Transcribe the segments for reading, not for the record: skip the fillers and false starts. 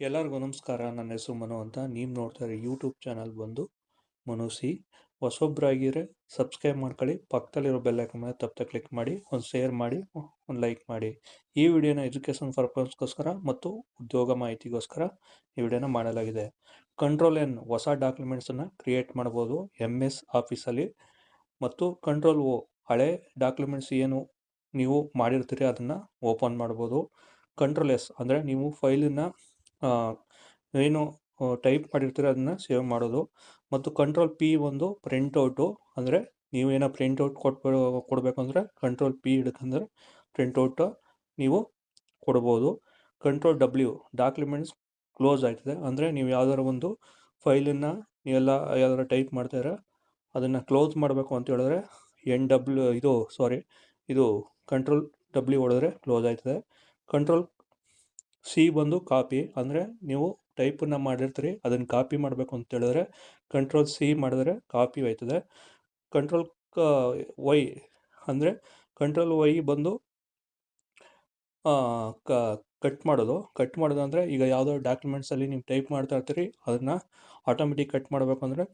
ಎಲ್ಲರಿಗೂ ನಮಸ್ಕಾರ. ನನ್ನ ಹೆಸರು ಮನು ಅಂತ. ನೀವು ನೋಡ್ತಾ ಇರೋ ಯೂಟ್ಯೂಬ್ ಚಾನಲ್ ಬಂದು ಮನುಸಿ. ಹೊಸೊಬ್ಬರಾಗಿದ್ರೆ ಸಬ್ಸ್ಕ್ರೈಬ್ ಮಾಡ್ಕೊಳ್ಳಿ, ಪಕ್ಕದಲ್ಲಿರೋ ಬೆಲ್ ಐಕಾನ್ ಮೇಲೆ ತಪ್ಪದೆ ಕ್ಲಿಕ್ ಮಾಡಿ, ಒಂದು ಶೇರ್ ಮಾಡಿ, ಒಂದು ಲೈಕ್ ಮಾಡಿ. ಈ ವಿಡಿಯೋನ ಎಜುಕೇಷನ್ ಪರ್ಪಸ್ಗೋಸ್ಕರ ಮತ್ತು ಉದ್ಯೋಗ ಮಾಹಿತಿಗೋಸ್ಕರ ಈ ವಿಡಿಯೋನ ಮಾಡಲಾಗಿದೆ. ಕಂಟ್ರೋಲ್ ಎನ್ ಹೊಸ ಡಾಕ್ಯುಮೆಂಟ್ಸನ್ನು ಕ್ರಿಯೇಟ್ ಮಾಡ್ಬೋದು MS ಆಫೀಸಲ್ಲಿ. ಮತ್ತು ಕಂಟ್ರೋಲ್ O ಹಳೆ ಡಾಕ್ಯುಮೆಂಟ್ಸ್ ಏನು ನೀವು ಮಾಡಿರ್ತೀರಿ ಅದನ್ನು ಓಪನ್ ಮಾಡ್ಬೋದು. ಕಂಟ್ರೋಲ್ S ಅಂದರೆ ನೀವು ಫೈಲನ್ನು ಏನು ಟೈಪ್ ಮಾಡಿರ್ತೀರ ಅದನ್ನು ಸೇವ್ ಮಾಡೋದು. ಮತ್ತು ಕಂಟ್ರೋಲ್ P ಒಂದು ಪ್ರಿಂಟೌಟು, ಅಂದರೆ ನೀವೇನೋ ಪ್ರಿಂಟೌಟ್ ಕೊಡಬೇಕು ಅಂದರೆ ಕಂಟ್ರೋಲ್ P ಹಿಡ್ಕಂದ್ರೆ ಪ್ರಿಂಟೌಟ ನೀವು ಕೊಡ್ಬೋದು. ಕಂಟ್ರೋಲ್ W ಡಾಕ್ಯುಮೆಂಟ್ಸ್ ಕ್ಲೋಸ್ ಆಯ್ತದೆ, ಅಂದರೆ ನೀವು ಯಾವ್ದಾರು ಒಂದು ಫೈಲನ್ನು ಯಾವ್ದಾರು ಟೈಪ್ ಮಾಡ್ತಾಯಿದ್ರೆ ಅದನ್ನು ಕ್ಲೋಸ್ ಮಾಡಬೇಕು ಅಂತ ಹೇಳಿದ್ರೆ ಇದು ಕಂಟ್ರೋಲ್ W ಹೊಡೆದ್ರೆ ಕ್ಲೋಸ್ ಆಯ್ತದೆ. ಕಂಟ್ರೋಲ್ C ಬಂದು ಕಾಪಿ, ಅಂದರೆ ನೀವು ಟೈಪನ್ನು ಮಾಡಿರ್ತೀರಿ ಅದನ್ನು ಕಾಪಿ ಮಾಡಬೇಕು ಅಂತ ಹೇಳಿದ್ರೆ ಕಂಟ್ರೋಲ್ C ಮಾಡಿದ್ರೆ ಕಾಪಿ ಹೋಯ್ತದೆ. ಕಂಟ್ರೋಲ್ Y ಅಂದರೆ ಕಂಟ್ರೋಲ್ Y ಬಂದು ಕಟ್ ಮಾಡೋದು ಅಂದರೆ ಈಗ ಯಾವುದೋ ಡಾಕ್ಯುಮೆಂಟ್ಸಲ್ಲಿ ನೀವು ಟೈಪ್ ಮಾಡ್ತಾ ಇರ್ತೀರಿ ಅದನ್ನು ಆಟೋಮೆಟಿಕ್ ಕಟ್ ಮಾಡಬೇಕು ಅಂದರೆ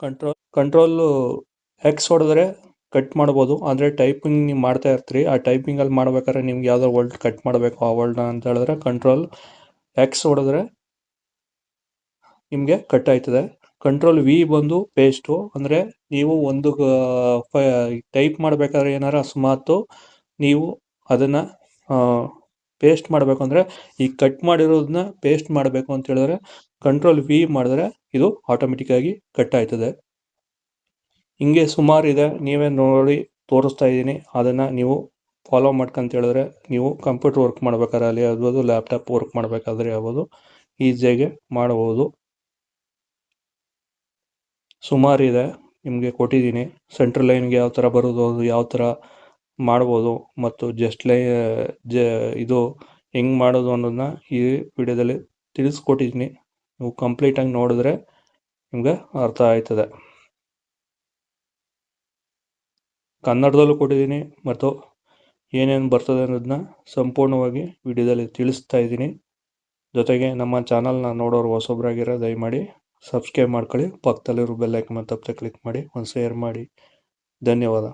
ಕಂಟ್ರೋಲ್ X ಹೊಡೆದ್ರೆ ಕಟ್ ಮಾಡ್ಬೋದು. ಅಂದರೆ ಟೈಪಿಂಗ್ ನೀವು ಮಾಡ್ತಾ ಇರ್ತೀರಿ, ಆ ಟೈಪಿಂಗಲ್ಲಿ ಮಾಡ್ಬೇಕಾದ್ರೆ ನಿಮ್ಗೆ ಯಾವುದೋ ವರ್ಡ್ ಕಟ್ ಮಾಡಬೇಕು ಆ ವರ್ಡ್ನ ಅಂತ ಹೇಳಿದ್ರೆ ಕಂಟ್ರೋಲ್ X ಹೊಡೆದ್ರೆ ನಿಮಗೆ ಕಟ್ ಆಯ್ತದೆ. ಕಂಟ್ರೋಲ್ V ಬಂದು ಪೇಸ್ಟು, ಅಂದರೆ ನೀವು ಒಂದು ಟೈಪ್ ಮಾಡಬೇಕಾದ್ರೆ ಏನಾರು ಅಕಸ್ಮಾತ್ ನೀವು ಅದನ್ನು ಪೇಸ್ಟ್ ಮಾಡಬೇಕು ಅಂದರೆ ಈ ಕಟ್ ಮಾಡಿರೋದನ್ನ ಪೇಸ್ಟ್ ಮಾಡಬೇಕು ಅಂತ ಹೇಳಿದ್ರೆ ಕಂಟ್ರೋಲ್ V ಮಾಡಿದ್ರೆ ಇದು ಆಟೋಮೆಟಿಕ್ಕಾಗಿ ಕಟ್ ಆಯ್ತದೆ. ಹಿಂಗೆ ಸುಮಾರಿದೆ, ನೀವೇ ನೋಡಿ ತೋರಿಸ್ತಾ ಇದ್ದೀನಿ. ಅದನ್ನು ನೀವು ಫಾಲೋ ಮಾಡ್ಕೊಂತ ಹೇಳಿದ್ರೆ ನೀವು ಕಂಪ್ಯೂಟರ್ ವರ್ಕ್ ಮಾಡ್ಬೇಕಾದ್ರೆ ಅಲ್ಲಿ ಆಗ್ಬೋದು, ಲ್ಯಾಪ್ಟಾಪ್ ವರ್ಕ್ ಮಾಡಬೇಕಾದ್ರೆ ಆಗ್ಬೋದು, ಈಸಿಯಾಗಿ ಮಾಡ್ಬೋದು. ಸುಮಾರಿದೆ, ನಿಮಗೆ ಕೊಟ್ಟಿದ್ದೀನಿ. ಸೆಂಟ್ರಲ್ ಲೈನ್ಗೆ ಯಾವ ಥರ ಬರೋದು, ಅದು ಯಾವ ಥರ ಮಾಡ್ಬೋದು ಮತ್ತು ಇದು ಹೆಂಗೆ ಮಾಡೋದು ಅನ್ನೋದನ್ನ ಈ ವಿಡಿಯೋದಲ್ಲಿ ತಿಳಿಸ್ಕೊಟ್ಟಿದ್ದೀನಿ. ನೀವು ಕಂಪ್ಲೀಟಾಗಿ ನೋಡಿದ್ರೆ ನಿಮಗೆ ಅರ್ಥ ಆಯ್ತದೆ. ಕನ್ನಡದಲ್ಲೂ ಕೊಟ್ಟಿದ್ದೀನಿ ಮತ್ತು ಏನೇನು ಬರ್ತದೆ ಅನ್ನೋದನ್ನ ಸಂಪೂರ್ಣವಾಗಿ ವಿಡಿಯೋದಲ್ಲಿ ತಿಳಿಸ್ತಾ ಇದ್ದೀನಿ. ಜೊತೆಗೆ ನಮ್ಮ ಚಾನಲ್ನ ನೋಡೋರು ಹೊಸೊಬ್ಬರಾಗಿರೋ ದಯಮಾಡಿ ಸಬ್ಸ್ಕ್ರೈಬ್ ಮಾಡ್ಕೊಳ್ಳಿ, ಪಕ್ಕದಲ್ಲಿರೋ ಬೆಲ್ ಐಕಾನ್ ತಪ್ಪದೆ ಕ್ಲಿಕ್ ಮಾಡಿ, ಒಂದು ಶೇರ್ ಮಾಡಿ. ಧನ್ಯವಾದ.